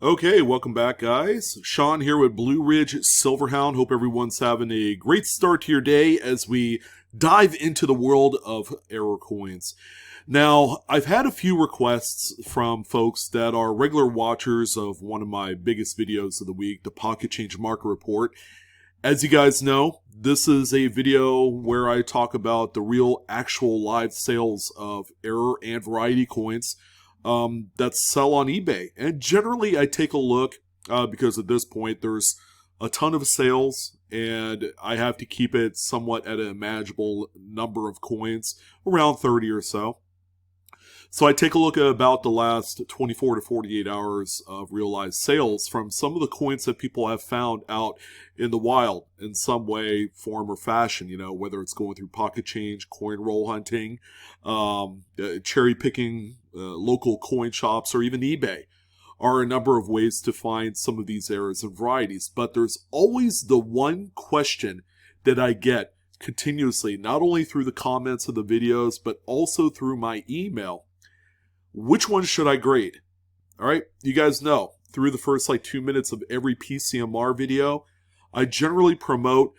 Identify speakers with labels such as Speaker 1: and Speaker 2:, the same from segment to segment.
Speaker 1: Okay, welcome back, guys. Sean here with Blue Ridge Silverhound. Hope everyone's having a great start to your day as we dive into the world of error coins. Now, I've had a few requests from folks that are regular watchers of one of my biggest videos of the week, the Pocket Change Market Report. As you guys know, this is a video where I talk about the real, actual live sales of error and variety coins that sell on eBay. And generally, I take a look because at this point, there's a ton of sales, and I have to keep it somewhat at a manageable number of coins, around 30 or so. So I take a look at about the last 24 to 48 hours of realized sales from some of the coins that people have found out in the wild in some way, form, or fashion, whether it's going through pocket change, coin roll hunting, cherry picking local coin shops, or even eBay are a number of ways to find some of these errors and varieties. But there's always the one question that I get continuously, not only through the comments of the videos, but also through my email. Which one should I grade? All right, you guys know, through the first 2 minutes of every PCMR video, I generally promote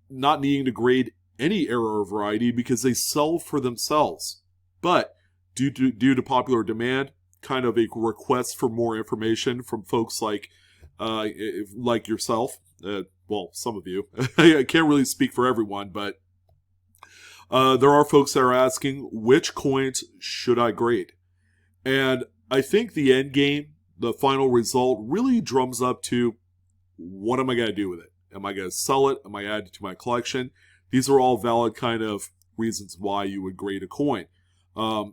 Speaker 1: not needing to grade any error or variety because they sell for themselves. But due to popular demand, kind of a request for more information from folks like yourself, well, some of you. I can't really speak for everyone, but there are folks that are asking, which coins should I grade? And I think the end game, the final result, really drums up to, what am I going to do with it? Am I going to sell it? Am I adding it to my collection? These are all valid kind of reasons why you would grade a coin.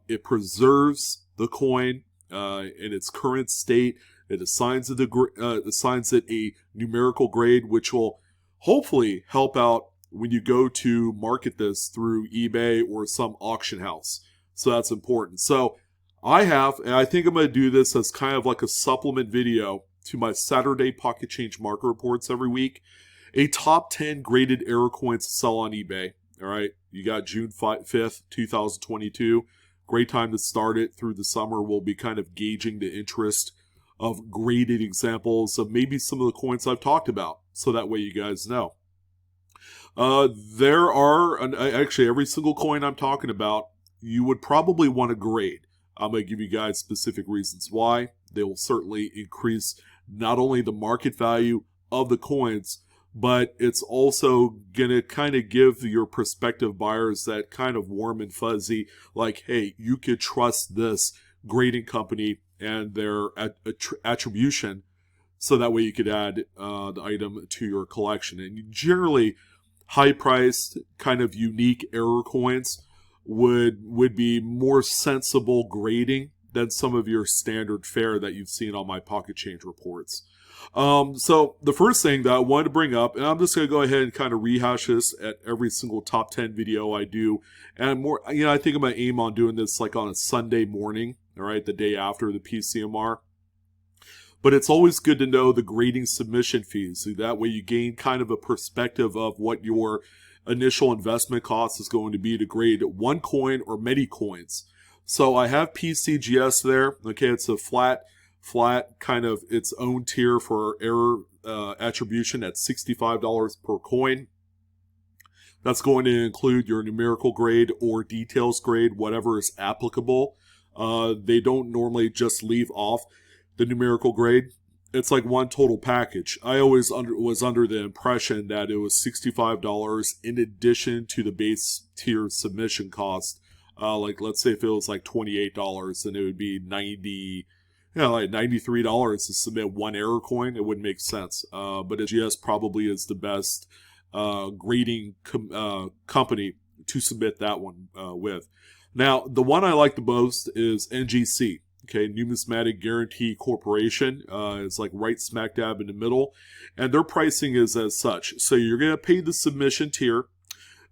Speaker 1: It preserves the coin in its current state. It assigns it a numerical grade, which will hopefully help out when you go to market this through eBay or some auction house. So that's important. So and I think I'm going to do this as kind of like a supplement video to my Saturday Pocket Change Market Reports every week. A top 10 graded error coins to sell on eBay. All right, you got June 5th, 2022. Great time to start it through the summer. We'll be kind of gauging the interest of graded examples of maybe some of the coins I've talked about. So that way you guys know. There are, actually every single coin I'm talking about, you would probably want to grade. I'm going to give you guys specific reasons why. They will certainly increase not only the market value of the coins, but it's also going to kind of give your prospective buyers that kind of warm and fuzzy, like, hey, you could trust this grading company and their attribution, so that way you could add the item to your collection. And generally, high-priced, kind of unique error coins would be more sensible grading than some of your standard fare that you've seen on my Pocket Change reports. So the first thing that I wanted to bring up, and I'm just going to go ahead and kind of rehash this at every single top 10 video I do, and more, I think I'm going to aim on doing this like on a Sunday morning, all right, the day after the PCMR. But it's always good to know the grading submission fees. So that way you gain kind of a perspective of what your initial investment cost is going to be to grade one coin or many coins. So I have PCGS there. Okay, it's a flat kind of its own tier for error attribution at $65 per coin. That's going to include your numerical grade or details grade, whatever is applicable. They don't normally just leave off the numerical grade. It's like one total package. I always was under the impression that it was $65 in addition to the base tier submission cost. Like, let's say if it was like $28, then it would be like $93 to submit one error coin. It wouldn't make sense. But GS probably is the best grading company to submit that one with. Now, the one I like the most is NGC. Okay, Numismatic Guarantee Corporation. It's like right smack dab in the middle. And their pricing is as such. So you're going to pay the submission tier,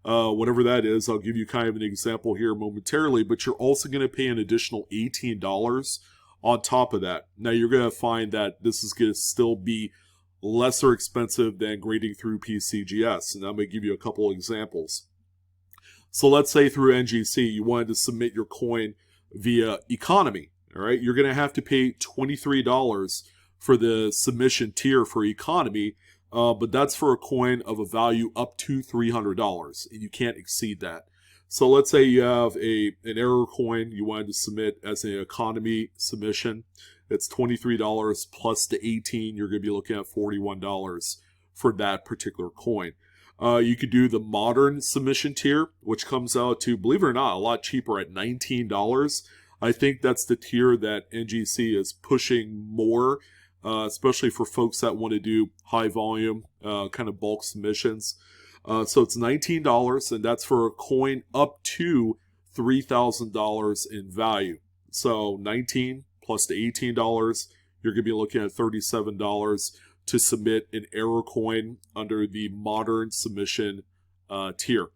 Speaker 1: whatever that is. I'll give you kind of an example here momentarily. But you're also going to pay an additional $18 on top of that. Now you're going to find that this is going to still be lesser expensive than grading through PCGS. And I'm going to give you a couple examples. So let's say through NGC, you wanted to submit your coin via economy. All right, you're going to have to pay $23 for the submission tier for economy, but that's for a coin of a value up to $300, and you can't exceed that. So let's say you have an error coin you wanted to submit as an economy submission. It's $23 plus the 18. You're going to be looking at $41 for that particular coin. You could do the modern submission tier, which comes out to, believe it or not, a lot cheaper at $19. I think that's the tier that NGC is pushing more, especially for folks that want to do high volume, kind of bulk submissions. So it's $19, and that's for a coin up to $3,000 in value. So $19 plus the $18, you're going to be looking at $37 to submit an error coin under the modern submission tier.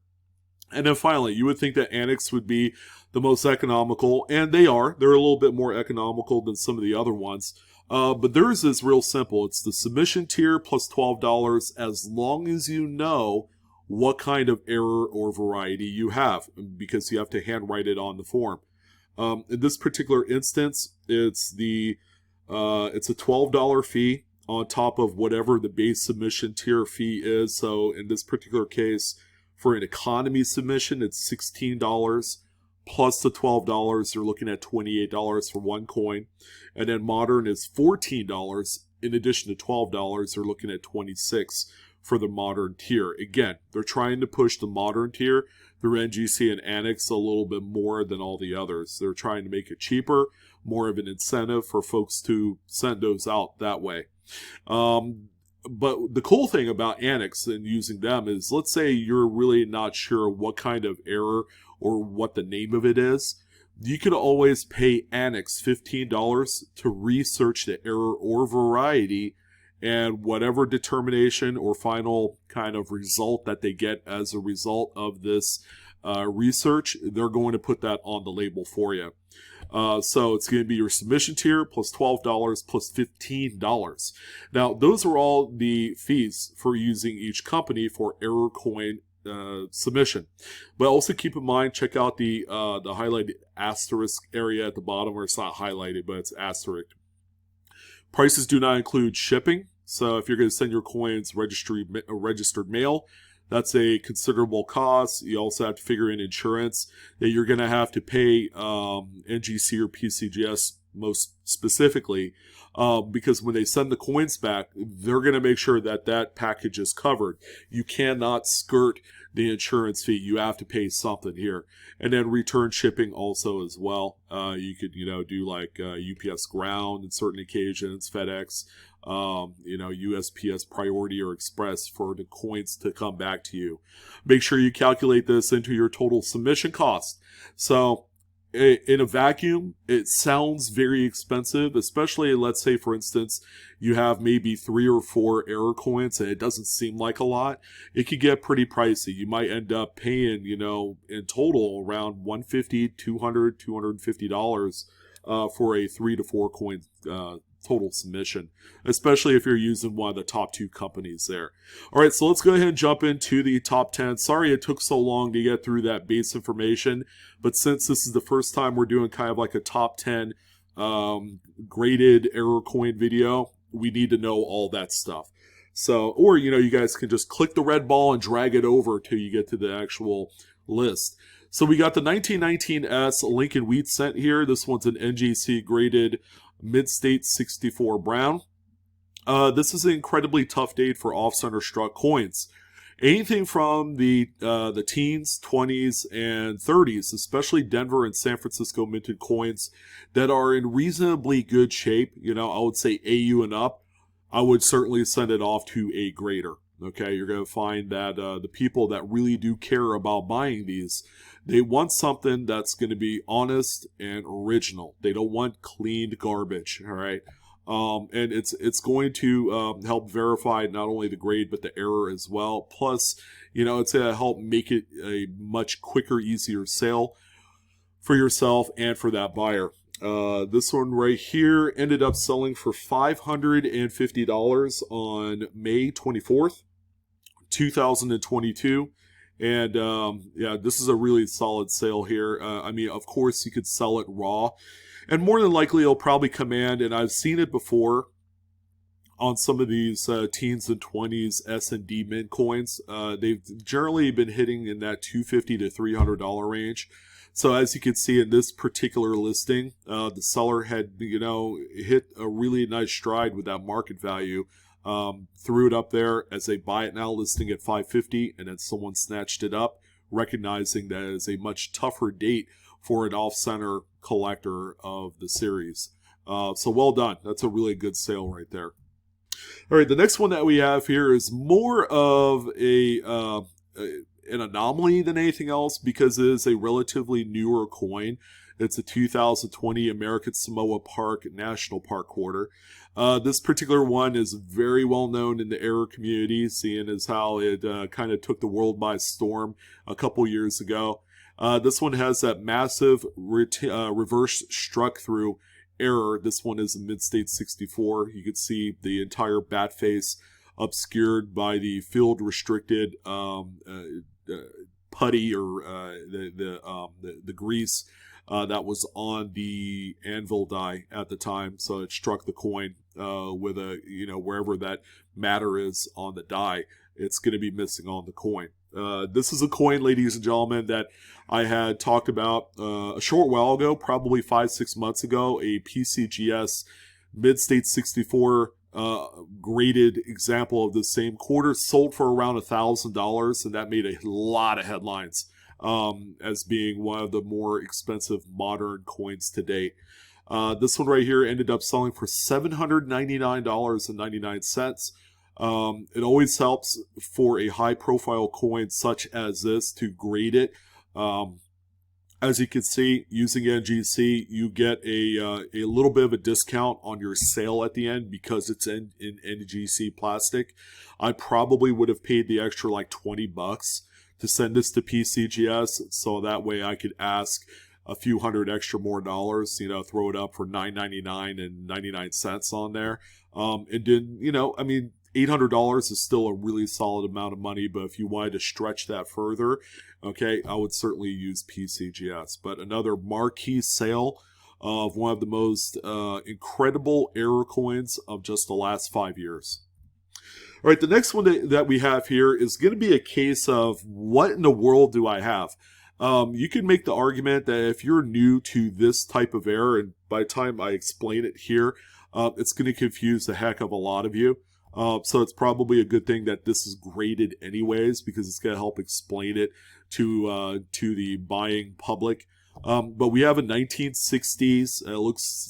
Speaker 1: And then finally, you would think that Annex would be the most economical, and they are. They're a little bit more economical than some of the other ones. But theirs is real simple. It's the submission tier plus $12 as long as you know what kind of error or variety you have, because you have to handwrite it on the form. In this particular instance, it's a $12 fee on top of whatever the base submission tier fee is. So in this particular case, for an economy submission, it's $16 plus the $12. You're looking at $28 for one coin. And then modern is $14. In addition to $12, you're looking at $26 for the modern tier. Again, they're trying to push the modern tier through NGC and Annex a little bit more than all the others. They're trying to make it cheaper, more of an incentive for folks to send those out that way. But the cool thing about Annex and using them is, let's say you're really not sure what kind of error or what the name of it is. You can always pay Annex $15 to research the error or variety, and whatever determination or final kind of result that they get as a result of this research, they're going to put that on the label for you. So it's going to be your submission tier plus $12 plus $15. Now, those are all the fees for using each company for error coin submission. But also keep in mind, check out the highlighted asterisk area at the bottom, where it's not highlighted, but it's asterisk. Prices do not include shipping. So if you're going to send your coins registered mail, that's a considerable cost. You also have to figure in insurance that you're going to have to pay NGC or PCGS most specifically, because when they send the coins back, they're going to make sure that that package is covered. You cannot skirt the insurance fee. You have to pay something here. And then return shipping also as well. You could, do like UPS Ground on certain occasions, FedEx, USPS Priority or Express for the coins to come back to you. Make sure you calculate this into your total submission cost. So in a vacuum, it sounds very expensive, especially, let's say, for instance, you have maybe 3 or 4 error coins and it doesn't seem like a lot. It could get pretty pricey. You might end up paying, in total around $150, $200, $250 for a 3 to 4 coin total submission, especially if you're using one of the top 2 companies there. All right, so let's go ahead and jump into the top 10. Sorry it took so long to get through that base information, but since this is the first time we're doing kind of like a top 10 graded error coin video, we need to know all that stuff. So, or, you guys can just click the red ball and drag it over till you get to the actual list. So we got the 1919S Lincoln Wheat Cent here. This one's an NGC graded Mid-State 64 Brown. This is an incredibly tough date for off-center struck coins. Anything from the teens, 20s, and 30s, especially Denver and San Francisco minted coins that are in reasonably good shape, I would say AU and up, I would certainly send it off to a grader. Okay, you're going to find that the people that really do care about buying these, they want something that's going to be honest and original. They don't want cleaned garbage, all right? And it's going to help verify not only the grade but the error as well. Plus, it's going to help make it a much quicker, easier sale for yourself and for that buyer. This one right here ended up selling for $550 on May 24th, 2022. And this is a really solid sale here. Of course, you could sell it raw. And more than likely, it'll probably command, and I've seen it before on some of these teens and 20s S&D mint coins. They've generally been hitting in that $250 to $300 range. So as you can see in this particular listing, the seller had, hit a really nice stride with that market value. Threw it up there as a buy it now listing at $550, and then someone snatched it up, recognizing that it is a much tougher date for an off-center collector of the series. So well done. That's a really good sale right there. All right, the next one that we have here is more of an anomaly than anything else because it is a relatively newer coin. It's a 2020 American Samoa Park National Park quarter. This particular one is very well known in the error community, seeing as how it kind of took the world by storm a couple years ago. This one has that massive reverse struck through error. This one is a mid-state 64. You can see the entire bat face obscured by the field restricted putty or the grease that was on the anvil die at the time. So it struck the coin with a, wherever that matter is on the die, it's going to be missing on the coin. This is a coin, ladies and gentlemen, that I had talked about a short while ago, probably 5-6 months ago, a PCGS mid-state 64 graded example of the same quarter, sold for around $1,000, and that made a lot of headlines as being one of the more expensive modern coins to date. This one right here ended up selling for $799.99. It always helps for a high-profile coin such as this to grade it. As you can see, using NGC, you get a little bit of a discount on your sale at the end because it's in NGC plastic. I probably would have paid the extra like $20 to send this to PCGS, so that way I could ask a few hundred extra more dollars, throw it up for $9.99 and 99 cents on there. And then, $800 is still a really solid amount of money, but if you wanted to stretch that further, okay, I would certainly use PCGS. But another marquee sale of one of the most incredible error coins of just the last 5 years. All right, the next one that we have here is going to be a case of what in the world do I have? You can make the argument that if you're new to this type of error, and by the time I explain it here, it's going to confuse the heck of a lot of you. So it's probably a good thing that this is graded anyways, because it's going to help explain it to the buying public. But we have a 1960s,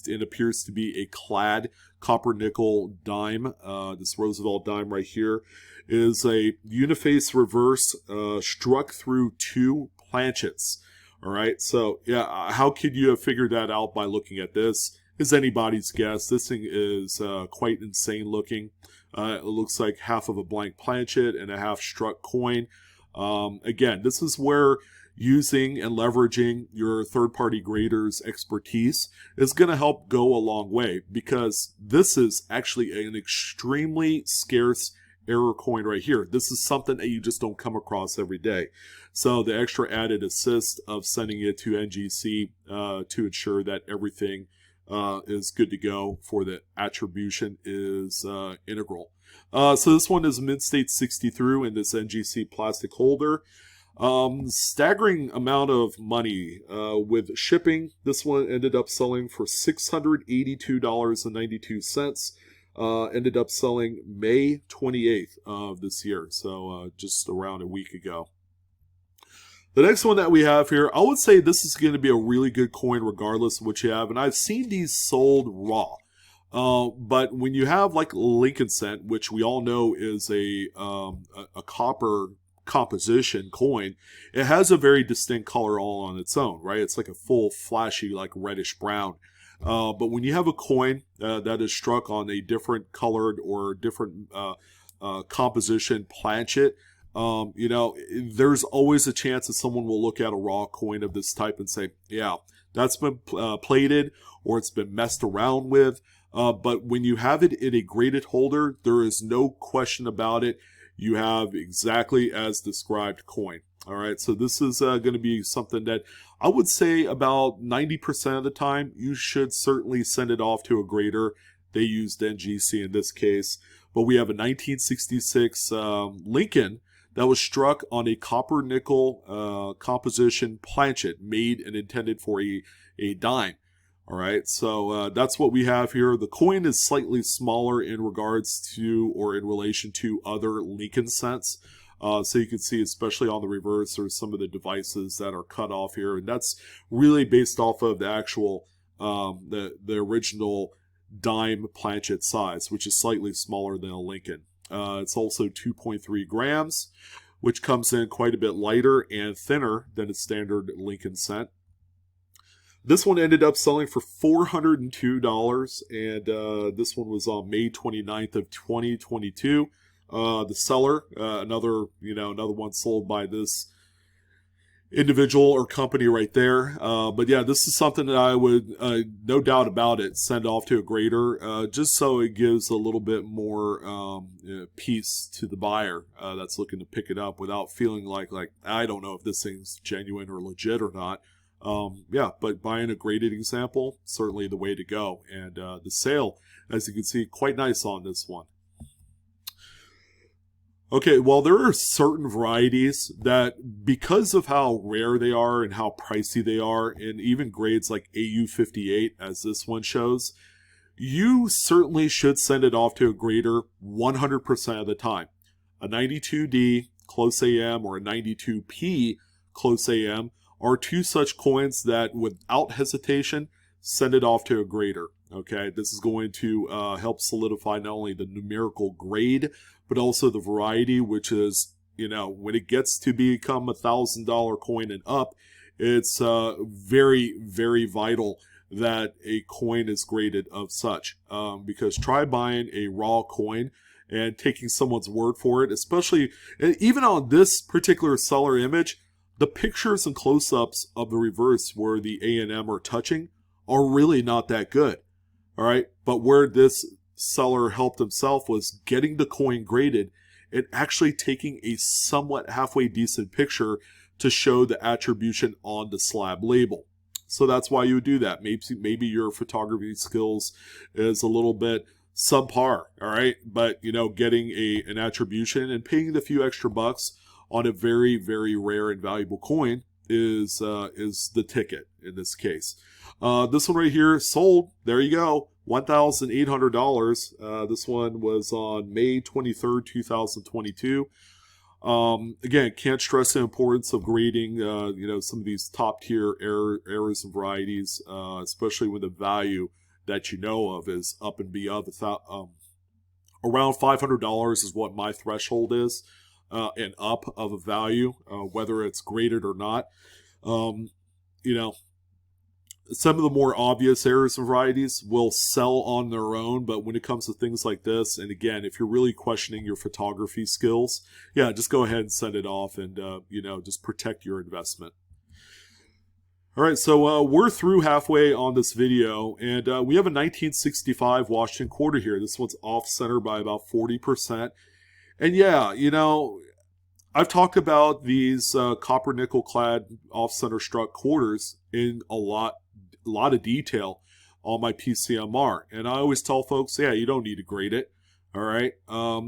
Speaker 1: it appears to be a clad copper nickel dime. This Roosevelt Dime right here is a uniface reverse struck through 2 planchets. All right, so yeah, how could you have figured that out by looking at this? Is anybody's guess. This thing is quite insane looking. It looks like half of a blank planchet and a half struck coin. Again, this is where using and leveraging your third-party grader's expertise is going to help go a long way, because this is actually an extremely scarce error coin right here. This is something that you just don't come across every day. So the extra added assist of sending it to NGC to ensure that everything is good to go for the attribution is integral. So this one is mid-state 60 through in this NGC plastic holder. Staggering amount of money with shipping. This one ended up selling for $682.92. Ended up selling May 28th of this year, so just around a week ago. The next one that we have here, I would say this is going to be a really good coin regardless of what you have, and I've seen these sold raw. But when you have like Lincoln Cent, which we all know is a copper composition coin, it has a very distinct color all on its own, right? It's like a full flashy like reddish brown. But when you have a coin that is struck on a different colored or different composition planchet, there's always a chance that someone will look at a raw coin of this type and say, yeah, that's been plated or it's been messed around with. But when you have it in a graded holder, there is no question about it. You have exactly as described coin. All right, so this is going to be something that I would say about 90% of the time you should certainly send it off to a grader. They used NGC in this case, but we have a 1966 Lincoln that was struck on a copper nickel composition planchet made and intended for a dime. All right, so that's what we have here. The coin is slightly smaller in regards to or in relation to other Lincoln cents. So you can see, especially on the reverse, there's some of the devices that are cut off here, and that's really based off of the actual the original dime planchet size, which is slightly smaller than a Lincoln. It's also 2.3 grams, which comes in quite a bit lighter and thinner than a standard Lincoln cent. This one ended up selling for $402, and this one was on May 29th of 2022. The seller, another one sold by this individual or company right there. But yeah, this is something that I would, no doubt about it, send off to a grader, just so it gives a little bit more peace to the buyer that's looking to pick it up without feeling like I don't know if this thing's genuine or legit or not. Yeah, but buying a graded example, certainly the way to go. And the sale, as you can see, quite nice on this one. Okay, well, there are certain varieties that, because of how rare they are and how pricey they are, and even grades like AU58, as this one shows, you certainly should send it off to a grader 100% of the time. A 92D close AM or a 92P close AM are two such coins that, without hesitation, send it off to a grader. Okay, this is going to help solidify not only the numerical grade, but also the variety, which is, when it gets to become $1,000 coin and up, it's very, very vital that a coin is graded of such. Because try buying a raw coin and taking someone's word for it, especially, even on this particular seller image, the pictures and close-ups of the reverse where the A&M are touching are really not that good. All right, but where this seller helped himself was getting the coin graded and actually taking a somewhat halfway decent picture to show the attribution on the slab label. So that's why you would do that. Maybe your photography skills is a little bit subpar, all right? But, getting an attribution and paying the few extra bucks on a very, very rare and valuable coin is the ticket in this case. This one right here sold. There you go. $1,800. This one was on May 23rd, 2022. Again, can't stress the importance of grading, some of these top tier errors and varieties, especially when the value that you know of is up and beyond around $500 is what my threshold is, and up of a value, whether it's graded or not. Some of the more obvious errors and varieties will sell on their own, but when it comes to things like this, and again, if you're really questioning your photography skills, yeah, just go ahead and send it off and, just protect your investment. All right, so we're through halfway on this video, and we have a 1965 Washington quarter here. This one's off-center by about 40%. And yeah, I've talked about these copper nickel clad off-center struck quarters in a lot of detail on my PCMR, and I always tell folks, yeah, you don't need to grade it. All right,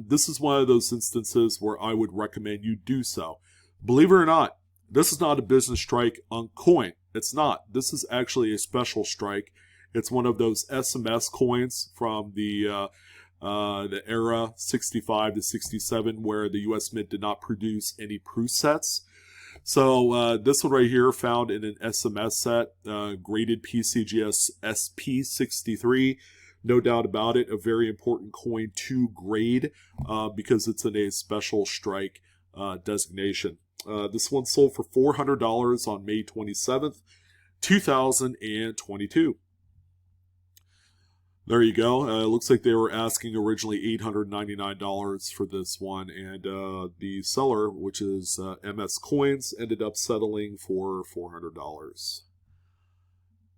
Speaker 1: this is one of those instances where I would recommend you do so. Believe it or not, this is not a business strike on coin. It's not. This is actually a special strike. It's one of those SMS coins from the era 65 to 67, where the U.S. Mint did not produce any proof sets. So this one right here, found in an SMS set, graded PCGS SP63. No doubt about it, a very important coin to grade because it's in a special strike designation. This one sold for $400 on May 27th, 2022. There you go. It looks like they were asking originally $899 for this one, and the seller, which is MS Coins, ended up settling for $400.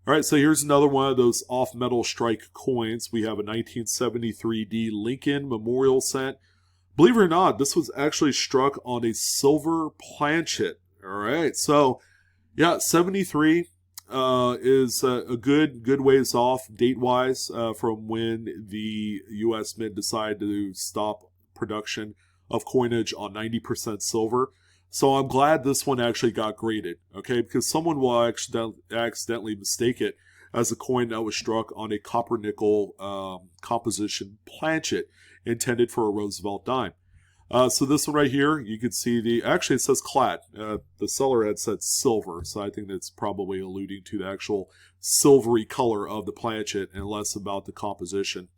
Speaker 1: All right, so here's another one of those off-metal strike coins. We have a 1973D Lincoln Memorial Cent. Believe it or not, this was actually struck on a silver planchet. All right. So, yeah, 73 is a good ways off date wise from when the U.S. Mint decided to stop production of coinage on 90% silver. So I'm glad this one actually got graded, okay? Because someone will accidentally mistake it as a coin that was struck on a copper nickel composition planchet intended for a Roosevelt dime. So this one right here, you can see actually it says clad. The seller had said silver, so I think that's probably alluding to the actual silvery color of the planchet and less about the composition.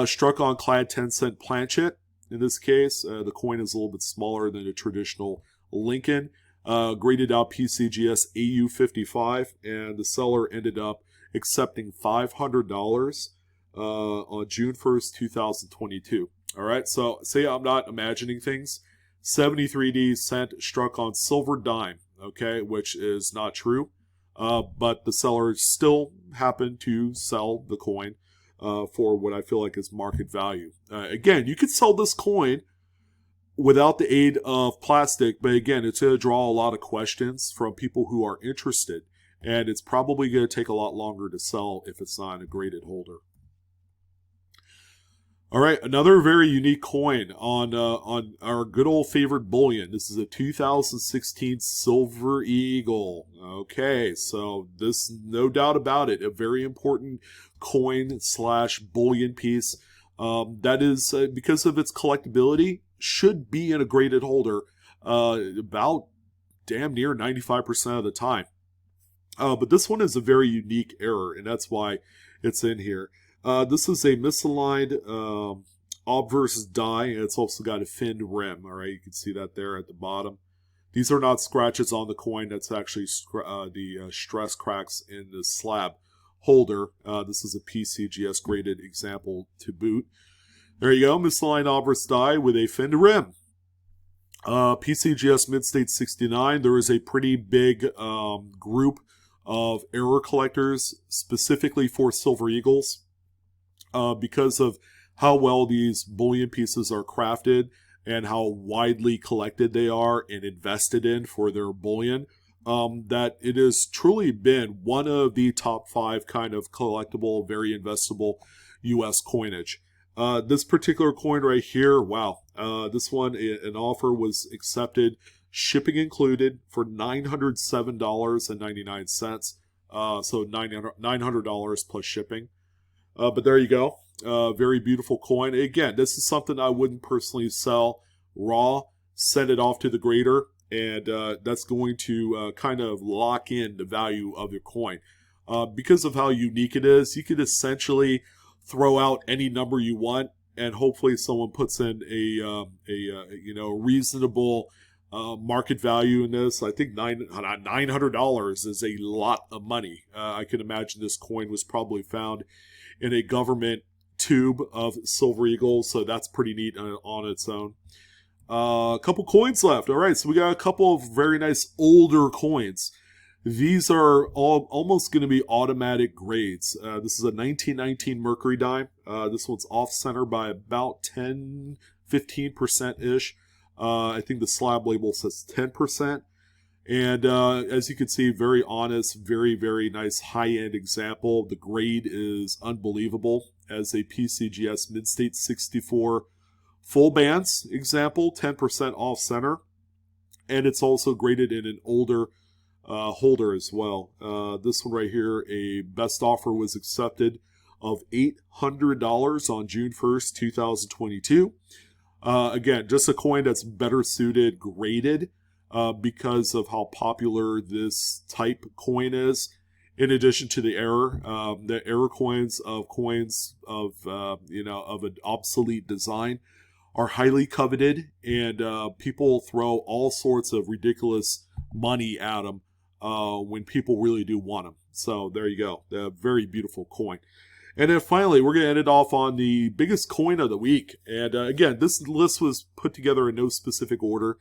Speaker 1: Struck on clad 10-cent planchet. In this case, the coin is a little bit smaller than a traditional Lincoln. Graded out PCGS AU55, and the seller ended up accepting $500 on June 1st, 2022. All right, so say I'm not imagining things. 73D cent struck on silver dime, okay, which is not true. But the seller still happened to sell the coin for what I feel like is market value. Again, you could sell this coin without the aid of plastic, but again, it's going to draw a lot of questions from people who are interested, and it's probably going to take a lot longer to sell if it's not a graded holder. All right, another very unique coin on our good old favorite bullion. This is a 2016 Silver Eagle. Okay, so this, no doubt about it, a very important coin / bullion piece that is, because of its collectability, should be in a graded holder about damn near 95% of the time. But this one is a very unique error, and that's why it's in here. This is a misaligned obverse die, and it's also got a finned rim. All right, you can see that there at the bottom. These are not scratches on the coin. That's actually the stress cracks in the slab holder. This is a PCGS graded example to boot. There you go, misaligned obverse die with a finned rim. PCGS Mid-State 69, there is a pretty big group of error collectors specifically for Silver Eagles. Because of how well these bullion pieces are crafted and how widely collected they are and invested in for their bullion, that it has truly been one of the top 5 kind of collectible, very investable U.S. coinage. This particular coin right here, wow, this one, an offer was accepted, shipping included, for $907.99, so $900 plus shipping. But there you go. Very beautiful coin. Again, this is something I wouldn't personally sell raw, send it off to the grader, and that's going to kind of lock in the value of your coin. Because of how unique it is, you could essentially throw out any number you want, and hopefully someone puts in a reasonable market value in this. I think $900 is a lot of money. I can imagine this coin was probably found in a government tube of Silver Eagle, so that's pretty neat on its own. A couple coins left. All right, so we got a couple of very nice older coins. These are almost going to be automatic grades. This is a 1919 Mercury Dime. This one's off-center by about 10-15%-ish. I think the slab label says 10%. And as you can see, very honest, very, very nice high-end example. The grade is unbelievable as a PCGS Mid-State 64 full bands example, 10% off-center. And it's also graded in an older holder as well. This one right here, a best offer was accepted of $800 on June 1st, 2022. Again, just a coin that's better suited graded because of how popular this type coin is. In addition to the error coins of an obsolete design are highly coveted, and people throw all sorts of ridiculous money at them when people really do want them. So there you go, a very beautiful coin. And then finally, we're going to end it off on the biggest coin of the week. And again, this list was put together in no specific order.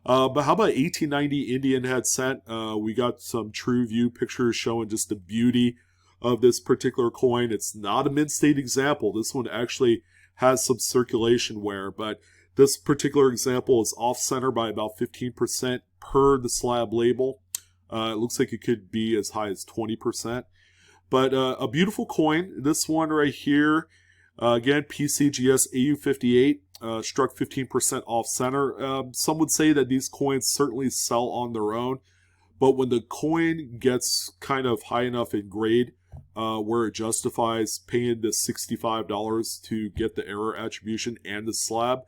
Speaker 1: But how about 1890 Indian Head Cent? We got some true view pictures showing just the beauty of this particular coin. It's not a mid-state example. This one actually has some circulation wear, but this particular example is off-center by about 15% per the slab label. It looks like it could be as high as 20%. But a beautiful coin. This one right here, again, PCGS AU58, struck 15% off center. Some would say that these coins certainly sell on their own. But when the coin gets kind of high enough in grade, where it justifies paying the $65 to get the error attribution and the slab,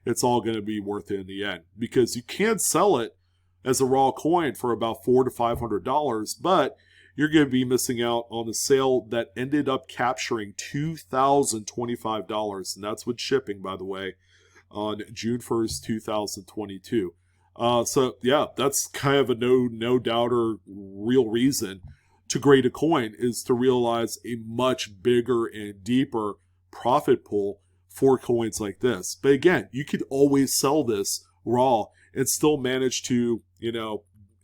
Speaker 1: it's all going to be worth it in the end. Because you can sell it as a raw coin for about $400 to $500, but you're going to be missing out on the sale that ended up capturing $2,025, and that's with shipping, by the way, on June 1st, 2022. So yeah, that's kind of a no doubter real reason to grade a coin, is to realize a much bigger and deeper profit pool for coins like this. But again, you could always sell this raw and still manage to,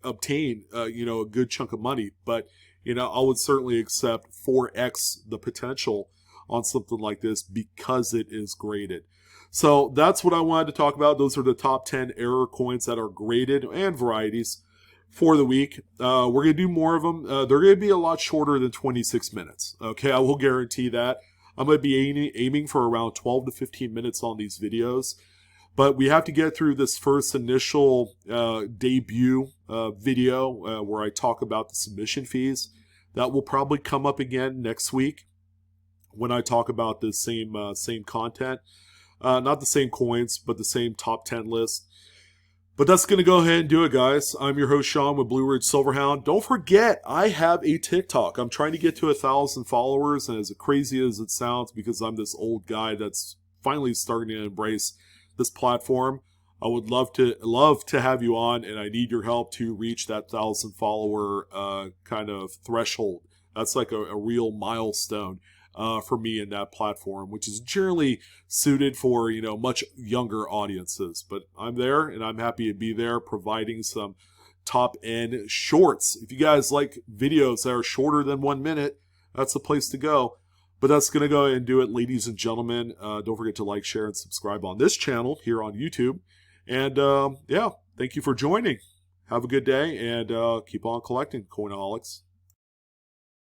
Speaker 1: obtain, a good chunk of money. But, I would certainly accept 4x the potential on something like this because it is graded. So that's what I wanted to talk about. Those are the top 10 error coins that are graded and varieties for the week. We're going to do more of them. They're going to be a lot shorter than 26 minutes. Okay, I will guarantee that. I'm going to be aiming for around 12 to 15 minutes on these videos. But we have to get through this first initial debut video where I talk about the submission fees. That will probably come up again next week when I talk about the same content. Not the same coins, but the same top 10 list. But that's going to go ahead and do it, guys. I'm your host, Sean, with Blue Ridge Silverhound. Don't forget, I have a TikTok. I'm trying to get to 1,000 followers, and as crazy as it sounds, because I'm this old guy that's finally starting to embrace this platform, I would love to have you on, and I need your help to reach that 1,000 follower kind of threshold. That's like a real milestone for me in that platform, which is generally suited for, much younger audiences. But I'm there, and I'm happy to be there providing some top-end shorts. If you guys like videos that are shorter than 1 minute, that's the place to go. But that's going to go ahead and do it, ladies and gentlemen. Don't forget to like, share, and subscribe on this channel here on YouTube. And, yeah, thank you for joining. Have a good day, and keep on collecting, Coinaholics.